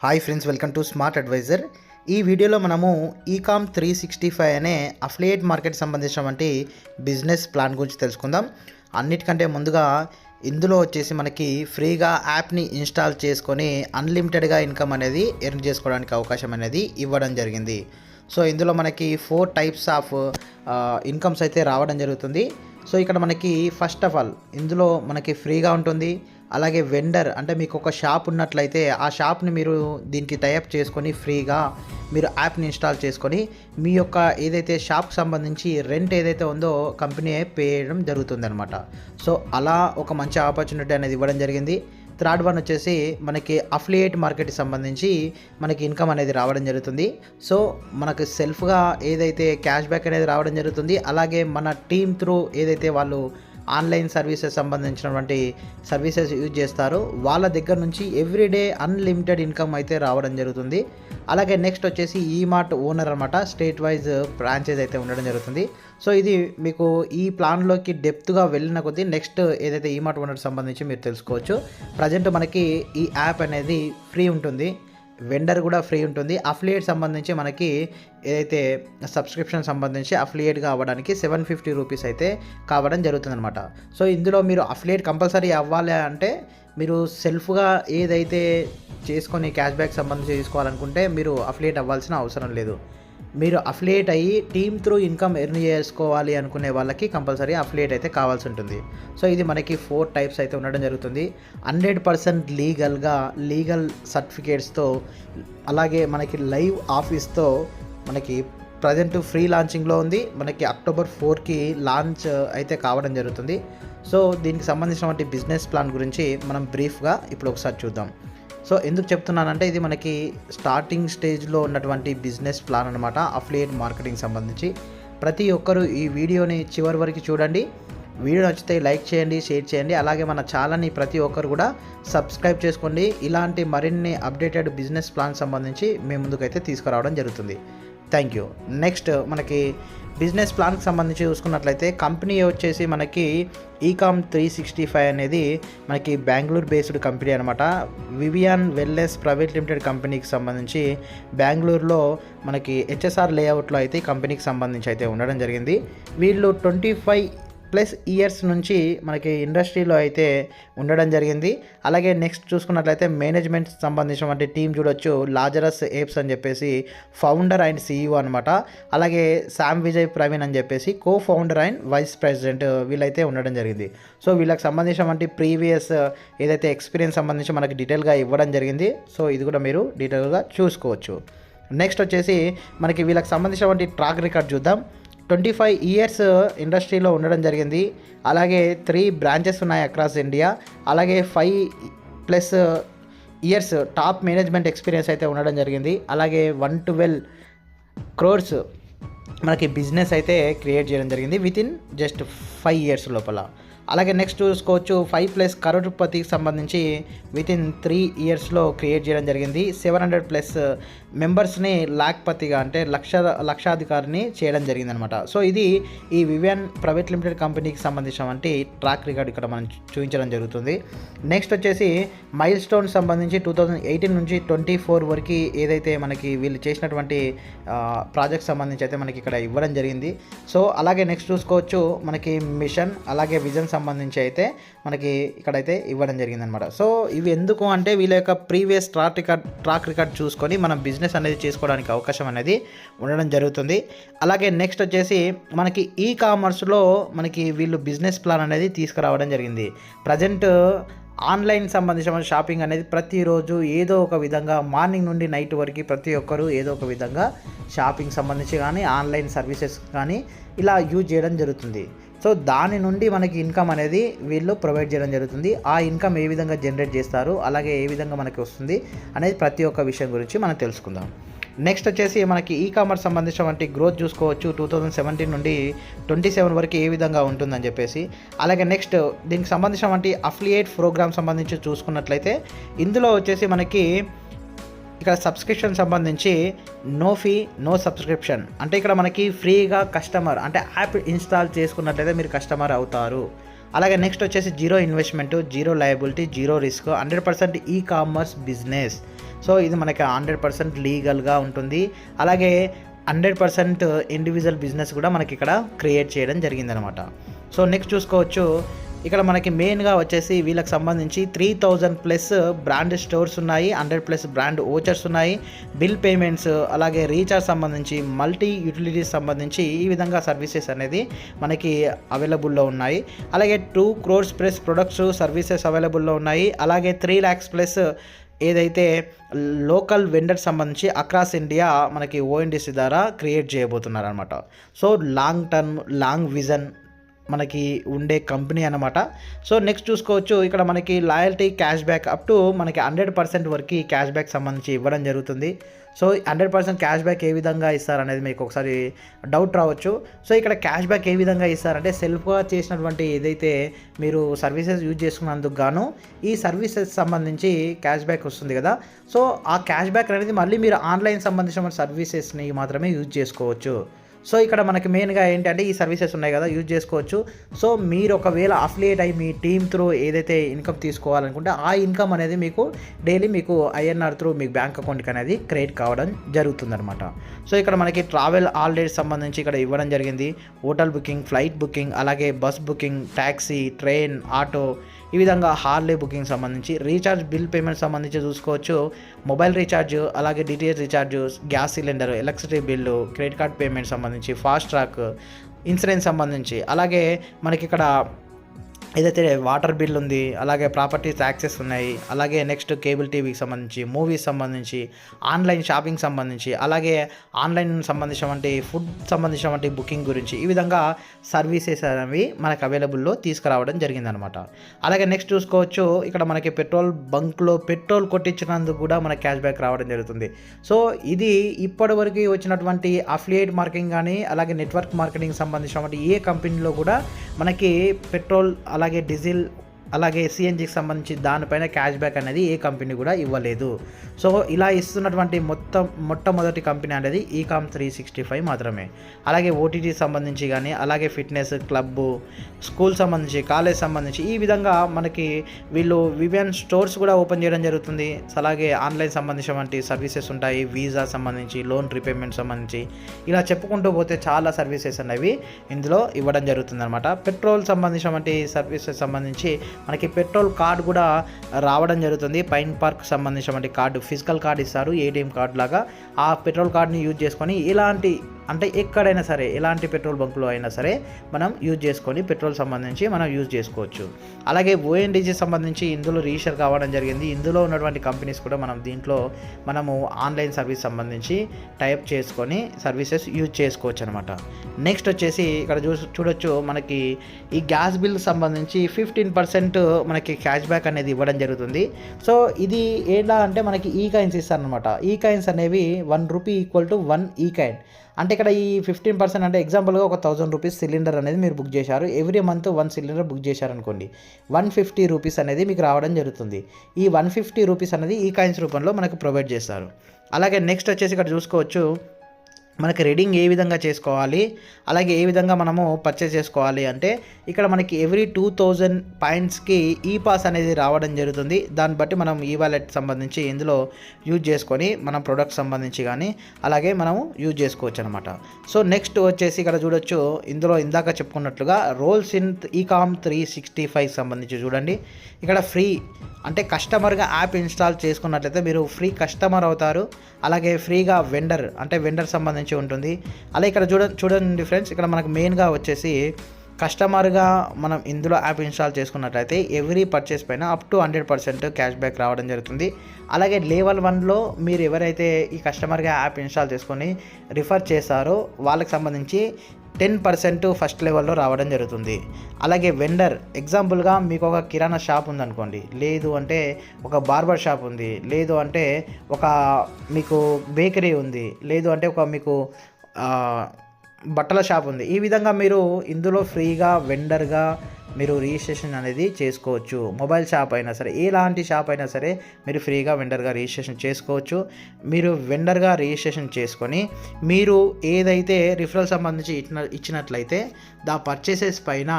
Hi friends, welcome to smart advisor. ఈ వీడియోలో మనము ఈకామ్ 365 అనే అఫిలియేట్ మార్కెట్ సంబంధించినటువంటి బిజినెస్ ప్లాన్ గురించి తెలుసుకుందాం. అన్నిటికంటే ముందుగా ఇందులో వచ్చేసి మనకి ఫ్రీగా యాప్ని ఇన్స్టాల్ చేసుకొని అన్లిమిటెడ్గా ఇన్కమ్ అనేది ఎర్న్ చేసుకోవడానికి అవకాశం అనేది ఇవ్వడం జరిగింది. సో ఇందులో మనకి 4 టైప్స్ ఆఫ్ ఇన్కమ్స్ అయితే రావడం జరుగుతుంది. సో ఇక్కడ మనకి ఫస్ట్ ఆఫ్ ఆల్ ఇందులో మనకి ఫ్రీగా ఉంటుంది. అలాగే వెండర్ అంటే మీకు ఒక షాప్ ఉన్నట్లయితే ఆ షాప్ని మీరు దీనికి టైఅప్ చేసుకొని ఫ్రీగా మీరు యాప్ని ఇన్స్టాల్ చేసుకొని మీ యొక్క ఏదైతే షాప్కి సంబంధించి రెంట్ ఏదైతే ఉందో కంపెనీ పే చేయడం జరుగుతుందన్నమాట. సో అలా ఒక మంచి ఆపర్చునిటీ అనేది ఇవ్వడం జరిగింది. థర్డ్ వన్ వచ్చేసి మనకి అఫిలియేట్ మార్కెట్కి సంబంధించి మనకి ఇన్కమ్ అనేది రావడం జరుగుతుంది. సో మనకు సెల్ఫ్గా ఏదైతే క్యాష్ బ్యాక్ అనేది రావడం జరుగుతుంది. అలాగే మన టీమ్ త్రూ ఏదైతే వాళ్ళు ఆన్లైన్ సర్వీసెస్ సంబంధించినటువంటి సర్వీసెస్ యూజ్ చేస్తారు వాళ్ళ దగ్గర నుంచి ఎవ్రీడే అన్లిమిటెడ్ ఇన్కమ్ అయితే రావడం జరుగుతుంది. అలాగే నెక్స్ట్ వచ్చేసి ఈమార్ట్ ఓనర్ అనమాట, స్టేట్ వైజ్ బ్రాంచెస్ అయితే ఉండడం జరుగుతుంది. సో ఇది మీకు ఈ ప్లాన్లోకి డెప్త్గా వెళ్ళిన కొద్దీ నెక్స్ట్ ఏదైతే ఈమార్ట్ ఓనర్ సంబంధించి మీరు తెలుసుకోవచ్చు. ప్రజెంట్ మనకి ఈ యాప్ అనేది ఫ్రీ ఉంటుంది, వెండర్ కూడా ఫ్రీ ఉంటుంది. అఫిలియేట్ సంబంధించి మనకి ఏదైతే సబ్స్క్రిప్షన్ సంబంధించి అఫిలియేట్గా అవ్వడానికి 750 రూపీస్ అయితే కావడం జరుగుతుందన్నమాట. సో ఇందులో మీరు అఫిలియేట్ కంపల్సరీ అవ్వాలి అంటే మీరు సెల్ఫ్గా ఏదైతే చేసుకొని క్యాష్ బ్యాక్ సంబంధించి తీసుకోవాలనుకుంటే మీరు అఫిలియేట్ అవ్వాల్సిన అవసరం లేదు. మీరు అఫిలియేట్ అయ్యి టీమ్ త్రూ ఇన్కమ్ ఎర్న్ చేసుకోవాలి అనుకునే వాళ్ళకి కంపల్సరీ అఫిలియేట్ అయితే కావాల్సి ఉంటుంది. సో ఇది మనకి 4 టైప్స్ అయితే ఉండడం జరుగుతుంది. 100% లీగల్ సర్టిఫికేట్స్తో అలాగే మనకి లైవ్ ఆఫీస్తో మనకి ప్రజెంట్ ఫ్రీ లాంచింగ్లో ఉంది. మనకి అక్టోబర్ 4కి లాంచ్ అయితే కావడం జరుగుతుంది. సో దీనికి సంబంధించినటువంటి బిజినెస్ ప్లాన్ గురించి మనం బ్రీఫ్గా ఇప్పుడు ఒకసారి చూద్దాం. సో ఎందుకు చెప్తున్నానంటే ఇది మనకి స్టార్టింగ్ స్టేజ్లో ఉన్నటువంటి బిజినెస్ ప్లాన్ అనమాట. అఫిలియేట్ మార్కెటింగ్ సంబంధించి ప్రతి ఒక్కరూ ఈ వీడియోని చివరి వరకు చూడండి. వీడియో నచ్చితే లైక్ చేయండి, షేర్ చేయండి. అలాగే మన ఛానల్ని ప్రతి ఒక్కరు కూడా సబ్స్క్రైబ్ చేసుకోండి. ఇలాంటి మరిన్ని అప్డేటెడ్ బిజినెస్ ప్లాన్ సంబంధించి మేము ముందుకైతే తీసుకురావడం జరుగుతుంది. Thank you. నెక్స్ట్ మనకి బిజినెస్ ప్లాన్కి సంబంధించి చూసుకున్నట్లయితే కంపెనీ వచ్చేసి మనకి ఈకామ్ 365 అనేది మనకి బెంగళూరు బేస్డ్ కంపెనీ అనమాట. వివియాన్ వెల్నెస్ ప్రైవేట్ లిమిటెడ్ కంపెనీకి సంబంధించి బెంగళూరులో మనకి హెచ్ఎస్ఆర్ లేఅవుట్లో అయితే ఈ కంపెనీకి సంబంధించి అయితే ఉండడం జరిగింది. వీళ్ళు 25+ ఇయర్స్ నుంచి మనకి ఇండస్ట్రీలో అయితే ఉండడం జరిగింది. అలాగే నెక్స్ట్ చూసుకున్నట్లయితే మేనేజ్మెంట్ సంబంధించినటువంటి టీం చూడొచ్చు. లాజరస్ ఏప్స్ అని చెప్పేసి ఫౌండర్ అండ్ CEO అనమాట. అలాగే శామ్ విజయ్ ప్రవీణ్ అని చెప్పేసి co founder and vice president వీళ్ళైతే ఉండడం జరిగింది. సో వీళ్ళకి సంబంధించినటువంటి ప్రీవియస్ ఏదైతే ఎక్స్పీరియన్స్ సంబంధించి మనకి డీటెయిల్గా ఇవ్వడం జరిగింది. సో ఇది కూడా మీరు డీటెయిల్గా చూసుకోవచ్చు. నెక్స్ట్ వచ్చేసి మనకి వీళ్ళకి సంబంధించినటువంటి ట్రాక్ రికార్డ్ చూద్దాం. 25 ఇయర్స్ ఇండస్ట్రీలో ఉండడం జరిగింది. అలాగే 3 బ్రాంచెస్ ఉన్నాయి అక్రాస్ ఇండియా. అలాగే 5+ ఇయర్స్ టాప్ మేనేజ్మెంట్ ఎక్స్పీరియన్స్ అయితే ఉండడం జరిగింది. అలాగే 112 crores మనకి బిజినెస్ అయితే క్రియేట్ చేయడం జరిగింది వితిన్ జస్ట్ 5 ఇయర్స్ లోపల. అలాగే నెక్స్ట్ చూసుకోవచ్చు 5+ కరోడ్పతికి సంబంధించి వితిన్ 3 ఇయర్స్లో క్రియేట్ చేయడం జరిగింది. 700+ మెంబర్స్ని లాఖ్పతిగా అంటే లక్షాధికారిని చేయడం జరిగింది అనమాట. సో ఇది ఈ వివియాన్ ప్రైవేట్ లిమిటెడ్ కంపెనీకి సంబంధించినటువంటి ట్రాక్ రికార్డ్ ఇక్కడ మనం చూపించడం జరుగుతుంది. నెక్స్ట్ వచ్చేసి మైల్ స్టోన్ సంబంధించి 2018 నుంచి 24 వరకు ఏదైతే మనకి వీళ్ళు చేసినటువంటి ప్రాజెక్ట్ సంబంధించి అయితే మనకి ఇక్కడ ఇవ్వడం జరిగింది. సో అలాగే నెక్స్ట్ చూసుకోవచ్చు మనకి మిషన్ అలాగే విజన్ సంబంధించి అయితే మనకి ఇక్కడైతే ఇవ్వడం జరిగిందనమాట. సో ఇవి ఎందుకు అంటే వీళ్ళ యొక్క ప్రీవియస్ ట్రాక్ రికార్డ్ చూసుకొని మనం బిజినెస్ అనేది చేసుకోవడానికి అవకాశం అనేది ఉండడం జరుగుతుంది. అలాగే నెక్స్ట్ వచ్చేసి మనకి ఈ కామర్స్లో మనకి వీళ్ళు బిజినెస్ ప్లాన్ అనేది తీసుకురావడం జరిగింది. ప్రజెంట్ ఆన్లైన్ సంబంధించిన షాపింగ్ అనేది ప్రతిరోజు ఏదో ఒక విధంగా మార్నింగ్ నుండి నైట్ వరకు ప్రతి ఒక్కరు ఏదో ఒక విధంగా షాపింగ్ సంబంధించి కానీ ఆన్లైన్ సర్వీసెస్ కానీ ఇలా యూజ్ చేయడం జరుగుతుంది. సో దాని నుండి మనకి ఇన్కమ్ అనేది వీళ్ళు ప్రొవైడ్ చేయడం జరుగుతుంది. ఆ ఇన్కమ్ ఏ విధంగా జనరేట్ చేస్తారు అలాగే ఏ విధంగా మనకి వస్తుంది అనేది ప్రతి ఒక్క విషయం గురించి మనం తెలుసుకుందాం. నెక్స్ట్ వచ్చేసి మనకి ఈ కామర్స్ సంబంధించినటువంటి గ్రోత్ చూసుకోవచ్చు 2017 నుండి 27 వరకు ఏ విధంగా ఉంటుందని చెప్పేసి. అలాగే నెక్స్ట్ దీనికి సంబంధించినటువంటి అఫిలియేట్ ప్రోగ్రామ్ సంబంధించి చూసుకున్నట్లయితే ఇందులో వచ్చేసి మనకి ఇక్కడ సబ్స్క్రిప్షన్ సంబంధించి నో ఫీ నో సబ్స్క్రిప్షన్ అంటే ఇక్కడ మనకి ఫ్రీగా కస్టమర్ అంటే యాప్ ఇన్స్టాల్ చేసుకున్నట్లయితే మీరు కస్టమర్ అవుతారు. అలాగే నెక్స్ట్ వచ్చేసి zero investment, zero liability, zero risk, 100% e commerce business. So ఇది మనకి 100% లీగల్గా ఉంటుంది. అలాగే 100% ఇండివిజువల్ బిజినెస్ కూడా మనకి ఇక్కడ క్రియేట్ చేయడం జరిగిందనమాట. సో నెక్స్ట్ చూసుకోవచ్చు, ఇక్కడ మనకి మెయిన్గా వచ్చేసి వీళ్ళకి సంబంధించి 3000+ బ్రాండ్ స్టోర్స్ ఉన్నాయి, 100+ బ్రాండ్ ఓచర్స్ ఉన్నాయి, బిల్ పేమెంట్స్, అలాగే రీఛార్జ్ సంబంధించి, మల్టీ యూటిలిటీస్ సంబంధించి ఈ విధంగా సర్వీసెస్ అనేది మనకి అవైలబుల్లో ఉన్నాయి. అలాగే 2 crores+ ప్రొడక్ట్స్ సర్వీసెస్ అవైలబుల్లో ఉన్నాయి. అలాగే 3 lakhs+ ఏదైతే లోకల్ వెండర్ సంబంధించి అక్రాస్ ఇండియా మనకి ఓఎన్డీసీ ద్వారా క్రియేట్ చేయబోతున్నారు అనమాట. So long term, long vision మనకి ఉండే కంపెనీ అనమాట. సో నెక్స్ట్ చూసుకోవచ్చు, ఇక్కడ మనకి loyalty, cash back up to మనకి 100% వరకు క్యాష్ బ్యాక్ సంబంధించి ఇవ్వడం జరుగుతుంది. సో 100% క్యాష్ బ్యాక్ ఏ విధంగా ఇస్తారనేది మీకు ఒకసారి డౌట్ రావచ్చు. సో ఇక్కడ క్యాష్ బ్యాక్ ఏ విధంగా ఇస్తారంటే, సెల్ఫ్గా చేసినటువంటి ఏదైతే మీరు సర్వీసెస్ యూజ్ చేసుకున్నందుకు గాను ఈ సర్వీసెస్ సంబంధించి క్యాష్ బ్యాక్ వస్తుంది కదా. సో ఆ క్యాష్ బ్యాక్ అనేది మళ్ళీ మీరు ఆన్లైన్ సంబంధించిన సర్వీసెస్ని మాత్రమే యూజ్ చేసుకోవచ్చు. సో ఇక్కడ మనకి మెయిన్గా ఏంటంటే ఈ సర్వీసెస్ ఉన్నాయి కదా, యూజ్ చేసుకోవచ్చు. సో మీరు ఒకవేళ అఫిలియేట్ అయ్యి మీ టీమ్ త్రూ ఏదైతే ఇన్కమ్ తీసుకోవాలనుకుంటే ఆ ఇన్కమ్ అనేది మీకు డైలీ మీకు INR త్రూ మీకు బ్యాంక్ అకౌంట్కి అనేది క్రెడిట్ కావడం జరుగుతుందన్నమాట. సో ఇక్కడ మనకి ట్రావెల్ ఆల్రెడీ సంబంధించి ఇక్కడ ఇవ్వడం జరిగింది. హోటల్ బుకింగ్, ఫ్లైట్ బుకింగ్, అలాగే bus booking, taxi, train, auto, ఈ విధంగా హార్లే బుకింగ్ సంబంధించి, రీఛార్జ్, బిల్ పేమెంట్ సంబంధించి చూసుకోవచ్చు. మొబైల్ రీఛార్జ్, అలాగే DTH recharge, gas cylinder, electricity bill, credit card payment సంబంధించి, ఫాస్ట్ ట్రాక్, ఇన్సూరెన్స్ సంబంధించి, అలాగే మనకి ఇక్కడ ఏదైతే వాటర్ బిల్ ఉంది, అలాగే ప్రాపర్టీ ట్యాక్సెస్ ఉన్నాయి, అలాగే నెక్స్ట్ కేబుల్ టీవీకి సంబంధించి, మూవీస్ సంబంధించి, ఆన్లైన్ షాపింగ్ సంబంధించి, అలాగే ఆన్లైన్ సంబంధించినటువంటి ఫుడ్ సంబంధించినటువంటి బుకింగ్ గురించి ఈ విధంగా సర్వీసెస్ అనేవి మనకు అవైలబుల్లో తీసుకురావడం జరిగిందనమాట. అలాగే నెక్స్ట్ చూసుకోవచ్చు, ఇక్కడ మనకి పెట్రోల్ బంక్లో పెట్రోల్ కొట్టించినందుకు కూడా మనకి క్యాష్ బ్యాక్ రావడం జరుగుతుంది. సో ఇది ఇప్పటివరకు వచ్చినటువంటి అఫిలియేట్ మార్కెటింగ్ కానీ, అలాగే నెట్వర్క్ మార్కెటింగ్ సంబంధించినటువంటి ఏ కంపెనీలో కూడా మనకి పెట్రోల్, అలాగే డీజిల్, అలాగే CNGకి సంబంధించి దానిపైన క్యాష్ బ్యాక్ అనేది ఏ కంపెనీ కూడా ఇవ్వలేదు. సో ఇలా ఇస్తున్నటువంటి మొట్టమొదటి కంపెనీ అనేది ఈకామ్ 365 మాత్రమే. అలాగే OTT సంబంధించి కానీ, అలాగే ఫిట్నెస్ క్లబ్, స్కూల్ సంబంధించి, కాలేజ్ సంబంధించి ఈ విధంగా మనకి వీళ్ళు వివియన్ స్టోర్స్ కూడా ఓపెన్ చేయడం జరుగుతుంది. అలాగే ఆన్లైన్ సంబంధించినటువంటి సర్వీసెస్ ఉంటాయి, వీసా సంబంధించి, లోన్ రీపేమెంట్ సంబంధించి, ఇలా చెప్పుకుంటూ పోతే చాలా సర్వీసెస్ అనేవి ఇందులో ఇవ్వడం జరుగుతుంది అనమాట. పెట్రోల్ సంబంధించినటువంటి సర్వీసెస్ సంబంధించి మనకి పెట్రోల్ కార్డు కూడా రావడం జరుగుతుంది. పైన్ పార్క్ సంబంధించినటువంటి కార్డు, ఫిజికల్ కార్డు ఇస్తారు, ATM కార్డు లాగా. ఆ పెట్రోల్ కార్డుని యూజ్ చేసుకొని ఇలాంటి అంటే ఎక్కడైనా సరే ఎలాంటి పెట్రోల్ బంకులో అయినా సరే మనం యూజ్ చేసుకొని పెట్రోల్ సంబంధించి మనం యూజ్ చేసుకోవచ్చు. అలాగే ONDC సంబంధించి ఇందులో రిజిస్టర్ కావడం జరిగింది. ఇందులో ఉన్నటువంటి కంపెనీస్ కూడా మనము ఆన్లైన్ సర్వీస్ సంబంధించి టైప్ చేసుకొని సర్వీసెస్ యూజ్ చేసుకోవచ్చు అనమాట. నెక్స్ట్ వచ్చేసి ఇక్కడ చూడొచ్చు, మనకి ఈ గ్యాస్ బిల్ సంబంధించి 15% మనకి క్యాష్ బ్యాక్ అనేది ఇవ్వడం జరుగుతుంది. సో ఇది ఎలా అంటే మనకి ఈ కాయిన్స్ ఇస్తారనమాట. ఈ కాయిన్స్ అనేవి 1 రూపీ ఈక్వల్ టు 1 ఈ కాయిన్. అంటే ఇక్కడ ఈ 15% అంటే ఎగ్జాంపుల్గా ఒక 1000 రూపీస్ సిలిండర్ అనేది మీరు బుక్ చేశారు. ఎవ్రీ మంత్ 1 సిలిండర్ బుక్ చేశారనుకోండి, 150 రూపీస్ అనేది మీకు రావడం జరుగుతుంది. ఈ 150 రూపీస్ అనేది ఈ కాయిన్స్ రూపంలో మనకు ప్రొవైడ్ చేస్తారు. అలాగే నెక్స్ట్ వచ్చేసి ఇక్కడ చూసుకోవచ్చు, మనకి రీడింగ్ ఏ విధంగా చేసుకోవాలి, అలాగే ఏ విధంగా మనము పర్చేస్ చేసుకోవాలి అంటే ఇక్కడ మనకి ఎవ్రీ 2000 పాయింట్స్కి ఈ పాస్ అనేది రావడం జరుగుతుంది. దాన్ని బట్టి మనం ఈ వాలెట్ సంబంధించి ఇందులో యూజ్ చేసుకొని మనం ప్రొడక్ట్ సంబంధించి కానీ అలాగే మనము యూజ్ చేసుకోవచ్చు అనమాట. సో నెక్స్ట్ వచ్చేసి ఇక్కడ చూడొచ్చు, ఇందులో ఇందాక చెప్పుకున్నట్లుగా రోల్స్ ఇన్ ఈకామ్ 365 సంబంధించి చూడండి. ఇక్కడ ఫ్రీ అంటే కస్టమర్గా యాప్ ఇన్స్టాల్ చేసుకున్నట్లయితే మీరు ఫ్రీ కస్టమర్ అవుతారు. అలాగే ఫ్రీగా వెండర్ సంబంధించి ఉంటుంది. అలాగే ఇక్కడ చూడండి ఫ్రెండ్స్, ఇక్కడ మనకు మెయిన్గా వచ్చేసి కస్టమర్గా మనం ఇందులో యాప్ ఇన్స్టాల్ చేసుకున్నట్లయితే ఎవ్రీ పర్చేస్ పైన అప్ టు 100% క్యాష్ బ్యాక్ రావడం జరుగుతుంది. అలాగే లెవెల్ 1లో మీరు ఎవరైతే ఈ కస్టమర్గా యాప్ ఇన్స్టాల్ చేసుకొని రిఫర్ చేస్తారో వాళ్ళకి సంబంధించి 10% ఫస్ట్ లెవెల్లో రావడం జరుగుతుంది. అలాగే వెండర్, ఎగ్జాంపుల్గా మీకు ఒక కిరాణా షాప్ ఉందనుకోండి, లేదు అంటే ఒక బార్బర్ షాప్ ఉంది, లేదు అంటే ఒక మీకు బేకరీ ఉంది, లేదు అంటే ఒక మీకు బట్టల షాప్ ఉంది. ఈ విధంగా మీరు ఇందులో ఫ్రీగా వెండర్గా మీరు రిజిస్ట్రేషన్ అనేది చేసుకోవచ్చు. మొబైల్ షాప్ అయినా సరే, ఎలాంటి షాప్ అయినా సరే మీరు ఫ్రీగా వెండర్గా రిజిస్ట్రేషన్ చేసుకోవచ్చు. మీరు వెండర్గా రిజిస్ట్రేషన్ చేసుకొని మీరు ఏదైతే రిఫరల్ సంబంధించి ఇచ్చినట్లయితే పర్చేసెస్ పైన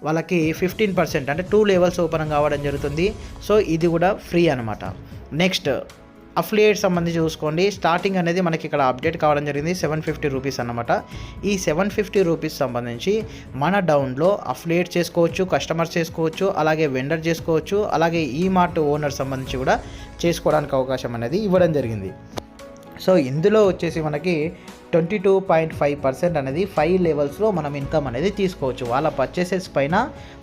వాళ్ళకి 15% అంటే 2 లెవెల్స్ ఓపెన్ కావడం జరుగుతుంది. సో ఇది కూడా ఫ్రీ అనమాట. నెక్స్ట్ అఫిలియేట్ సంబంధించి చూసుకోండి. స్టార్టింగ్ అనేది మనకి ఇక్కడ అప్డేట్ కావడం జరిగింది 750 రూపీస్ అన్నమాట. ఈ 750 రూపీస్ సంబంధించి మన డౌన్లో అఫిలియేట్ చేసుకోవచ్చు, కస్టమర్స్ చేసుకోవచ్చు, అలాగే వెండర్ చేసుకోవచ్చు, అలాగే ఈ మార్ట్ ఓనర్ సంబంధించి కూడా చేసుకోవడానికి అవకాశం అనేది ఇవ్వడం జరిగింది. సో ఇందులో వచ్చేసి మనకి 22.5% అనేది 5 లెవెల్స్లో మనం ఇన్కమ్ అనేది తీసుకోవచ్చు. వాళ్ళ పర్చేసెస్ పైన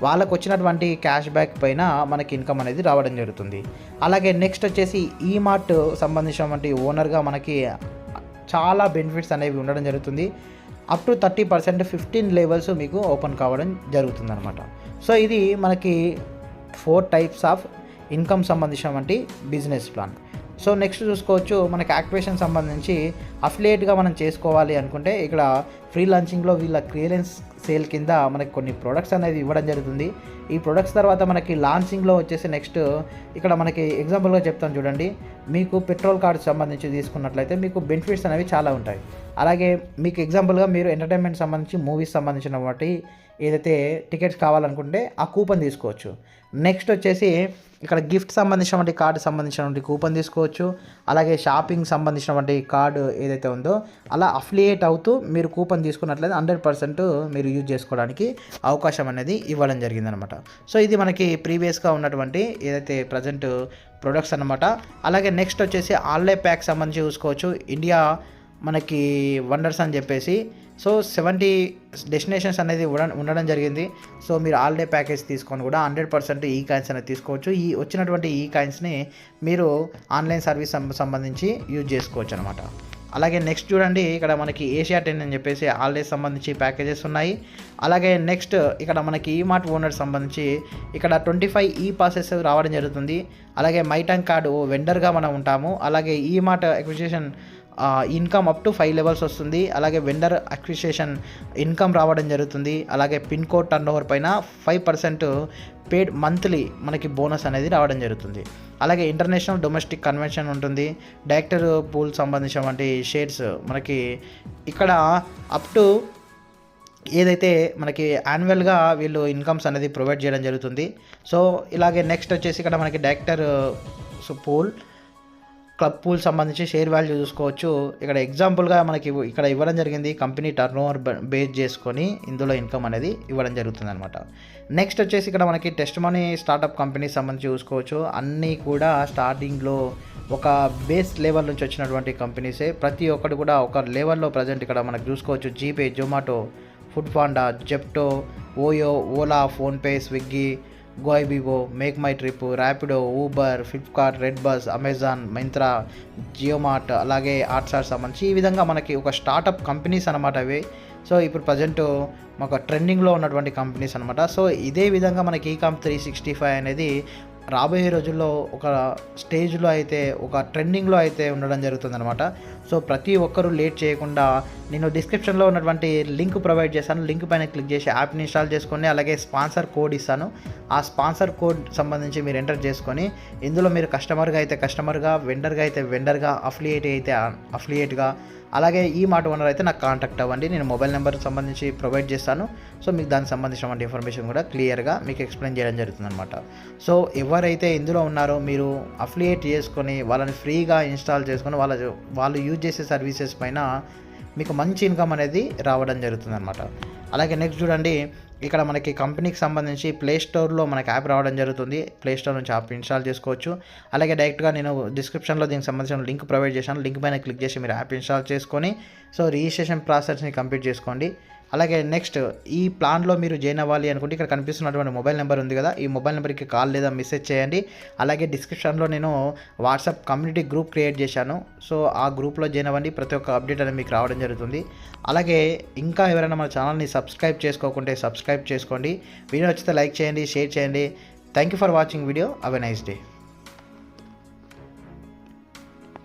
వాళ్ళకు వచ్చినటువంటి క్యాష్ బ్యాక్ పైన మనకి ఇన్కమ్ అనేది రావడం జరుగుతుంది. అలాగే నెక్స్ట్ వచ్చేసి ఈ మార్ట్ సంబంధించినటువంటి ఓనర్గా మనకి చాలా బెనిఫిట్స్ అనేవి ఉండడం జరుగుతుంది. అప్ టు 30% 15 లెవెల్స్ మీకు ఓపెన్ కావడం జరుగుతుంది అనమాట. సో ఇది మనకి 4 టైప్స్ ఆఫ్ ఇన్కమ్ సంబంధించినటువంటి బిజినెస్ ప్లాన్. సో నెక్స్ట్ చూసుకోవచ్చు, మనకి యాక్టివేషన్ సంబంధించి అఫిలియేట్గా మనం చేసుకోవాలి అనుకుంటే ఇక్కడ ఫ్రీ లాంచింగ్లో వీళ్ళ క్లియరెన్స్ సేల్ కింద మనకి కొన్ని ప్రొడక్ట్స్ అనేది ఇవ్వడం జరుగుతుంది. ఈ ప్రొడక్ట్స్ తర్వాత మనకి లాంచింగ్లో వచ్చేసి నెక్స్ట్ ఇక్కడ మనకి ఎగ్జాంపుల్గా చెప్తాను చూడండి. మీకు పెట్రోల్ కార్డు సంబంధించి తీసుకున్నట్లయితే మీకు బెనిఫిట్స్ అనేవి చాలా ఉంటాయి. అలాగే మీకు ఎగ్జాంపుల్గా మీరు ఎంటర్టైన్మెంట్ సంబంధించి మూవీస్ సంబంధించిన వాటి ఏదైతే టికెట్స్ కావాలనుకుంటే ఆ కూపన్ తీసుకోవచ్చు. నెక్స్ట్ వచ్చేసి ఇక్కడ గిఫ్ట్ సంబంధించినటువంటి కార్డు సంబంధించినటువంటి కూపన్ తీసుకోవచ్చు. అలాగే షాపింగ్ సంబంధించినటువంటి కార్డు ఏదైతే ఉందో అలా అఫిలియేట్ అవుతూ మీరు కూపన్ తీసుకున్నట్లయితే 100% మీరు యూజ్ చేసుకోవడానికి అవకాశం అనేది ఇవ్వడం జరిగిందనమాట. సో ఇది మనకి ప్రీవియస్గా ఉన్నటువంటి ఏదైతే ప్రజెంట్ ప్రొడక్ట్స్ అనమాట. అలాగే నెక్స్ట్ వచ్చేసి ఆన్లైన్ ప్యాక్ సంబంధించి చూసుకోవచ్చు. ఇండియా మనకి వండర్స్ అని చెప్పేసి సో 70 డెస్టినేషన్స్ అనేది ఉండడం జరిగింది. సో మీరు ఆల్ డే ప్యాకేజ్ తీసుకొని కూడా 100% ఈ కాయిన్స్ అనేది తీసుకోవచ్చు. ఈ వచ్చినటువంటి ఈ కాయిన్స్ని మీరు ఆన్లైన్ సర్వీస్ సంబంధించి యూజ్ చేసుకోవచ్చు అనమాట. అలాగే నెక్స్ట్ చూడండి, ఇక్కడ మనకి ఏషియా 10 అని చెప్పేసి ఆల్ డే సంబంధించి ప్యాకేజెస్ ఉన్నాయి. అలాగే నెక్స్ట్ ఇక్కడ మనకి ఈ మార్ట్ ఓనర్ సంబంధించి ఇక్కడ 25 ఈ పాసెస్ రావడం జరుగుతుంది. అలాగే మైటన్ కార్డు వెండర్గా మనం ఉంటాము. అలాగే ఈ mart acquisition income up to 5 levels వస్తుంది. అలాగే వెండర్ అక్విజిషన్ ఇన్కమ్ రావడం జరుగుతుంది. అలాగే పిన్ కోడ్ టర్న్ ఓవర్ పైన 5% పేడ్ మంత్లీ మనకి బోనస్ అనేది రావడం జరుగుతుంది. అలాగే ఇంటర్నేషనల్ డొమెస్టిక్ కన్వెన్షన్ ఉంటుంది. డైరెక్టర్ పూల్ సంబంధించినటువంటి షేర్స్ మనకి ఇక్కడ అప్ టు ఏదైతే మనకి యాన్యువల్గా వీళ్ళు ఇన్కమ్స్ అనేది ప్రొవైడ్ చేయడం జరుగుతుంది. సో ఇలాగే నెక్స్ట్ వచ్చేసి ఇక్కడ మనకి డైరెక్టర్ పూల్ క్లబ్ పూల్ సంబంధించి షేర్ వాల్యూ చూసుకోవచ్చు. ఇక్కడ ఎగ్జాంపుల్గా మనకి ఇక్కడ ఇవ్వడం జరిగింది కంపెనీ టర్న్ ఓవర్ బేస్ చేసుకొని ఇందులో ఇన్కమ్ అనేది ఇవ్వడం జరుగుతుంది అనమాట. నెక్స్ట్ వచ్చేసి ఇక్కడ మనకి టెస్ట్ మనీ స్టార్టప్ కంపెనీ సంబంధించి చూసుకోవచ్చు. అన్నీ కూడా స్టార్టింగ్లో ఒక బేస్ లెవెల్ నుంచి వచ్చినటువంటి కంపెనీసే. ప్రతి ఒక్కటి కూడా ఒక లెవెల్లో ప్రజెంట్ ఇక్కడ మనకు చూసుకోవచ్చు. GPay, Zomato, food panda, Zepto, OYO, Ola, PhonePe, Swiggy, Goibibo, make my trip, Rapido, Uber, Flipkart, red bus, Amazon, Myntra, JioMart, అలాగే హాట్స్టార్ సంబంధించి ఈ విధంగా మనకి ఒక స్టార్టప్ కంపెనీస్ అనమాట అవి. సో ఇప్పుడు ప్రజెంట్ మాకు ట్రెండింగ్లో ఉన్నటువంటి కంపెనీస్ అనమాట. సో ఇదే విధంగా మనకి ఈకామ్ 365 అనేది రాబోయే రోజుల్లో ఒక స్టేజ్లో అయితే ఒక ట్రెండింగ్లో అయితే ఉండడం జరుగుతుందనమాట. సో ప్రతి ఒక్కరూ లేట్ చేయకుండా నేను డిస్క్రిప్షన్లో ఉన్నటువంటి లింక్ ప్రొవైడ్ చేశాను. లింక్ పైన క్లిక్ చేసి యాప్ని ఇన్స్టాల్ చేసుకోండి. అలాగే స్పాన్సర్ కోడ్ ఇస్తాను. ఆ స్పాన్సర్ కోడ్ సంబంధించి మీరు ఎంటర్ చేసుకొని ఇందులో మీరు కస్టమర్గా అయితే కస్టమర్గా, వెండర్గా అయితే వెండర్గా, అఫిలియేట్ అయితే అఫిలియేట్గా, అలాగే ఈ మాట ఓనర్ అయితే నాకు కాంటాక్ట్ అవ్వండి. నేను మొబైల్ నెంబర్ సంబంధించి ప్రొవైడ్ చేస్తాను. సో మీకు దానికి సంబంధించినటువంటి ఇన్ఫర్మేషన్ కూడా క్లియర్గా మీకు ఎక్స్ప్లెయిన్ చేయడం జరుగుతుందన్నమాట. సో ఎవరైతే ఇందులో ఉన్నారో మీరు అఫిలియేట్ చేసుకొని వాళ్ళని ఫ్రీగా ఇన్స్టాల్ చేసుకొని వాళ్ళు యూజ్ చేసే సర్వీసెస్ పైన మీకు మంచి ఇన్కమ్ అనేది రావడం జరుగుతుందన్నమాట. అలాగే నెక్స్ట్ చూడండి, ఇక్కడ మనకి కంపెనీకి సంబంధించి ప్లే స్టోర్లో మనకి యాప్ రావడం జరుగుతుంది. ప్లే స్టోర్ నుంచి యాప్ ఇన్స్టాల్ చేసుకోవచ్చు. అలాగే డైరెక్ట్గా నేను డిస్క్రిప్షన్లో దీనికి సంబంధించిన లింక్ ప్రొవైడ్ చేశాను. లింక్ పైన క్లిక్ చేసి మీరు యాప్ ఇన్స్టాల్ చేసుకొని సో రిజిస్ట్రేషన్ ప్రాసెస్ని కంప్లీట్ చేసుకోండి. అలాగే నెక్స్ట్ ఈ ప్లాన్లో మీరు జాయిన్ అవ్వాలి అనుకుంటే ఇక్కడ కనిపిస్తున్నటువంటి మొబైల్ నెంబర్ ఉంది కదా, ఈ మొబైల్ నెంబర్కి కాల్ లేదా మెసేజ్ చేయండి. అలాగే డిస్క్రిప్షన్లో నేను వాట్సాప్ కమ్యూనిటీ గ్రూప్ క్రియేట్ చేశాను. సో ఆ గ్రూప్లో జాయిన్ అవ్వండి. ప్రతి ఒక్క అప్డేట్ అనేది మీకు రావడం జరుగుతుంది. అలాగే ఇంకా ఎవరైనా మన ఛానల్ని సబ్స్క్రైబ్ చేసుకోకుంటే సబ్స్క్రైబ్ చేసుకోండి. వీడియో నచ్చితే లైక్ చేయండి, షేర్ చేయండి. Thank you for watching video. Have a nice day.